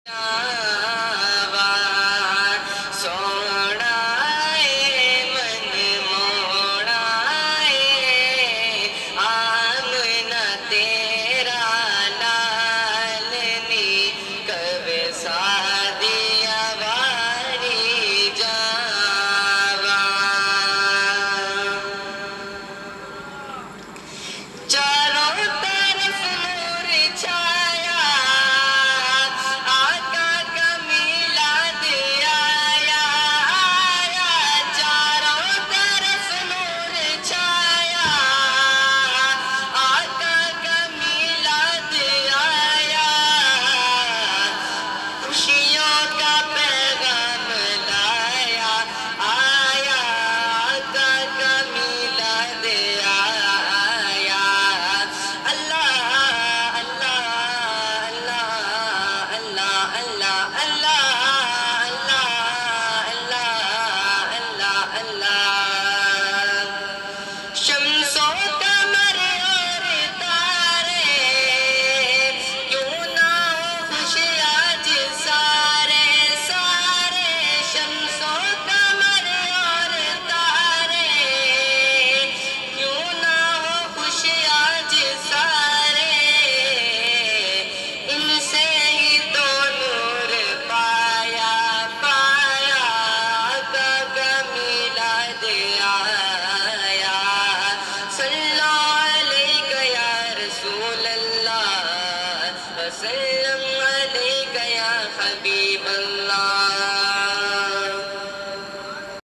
جاوا سونا من موڑا آمنا تیرا لالنی کب سادیا واری جاوا چاروں طرف نور چھایا آقا کا میلاد آیا چاروں طرف نور چھایا آقا کا میلاد آیا خوشیوں کا پیغام لایا آیا آقا کا میلاد آیا اللہ اللہ اللہ اللہ اللہ اللہ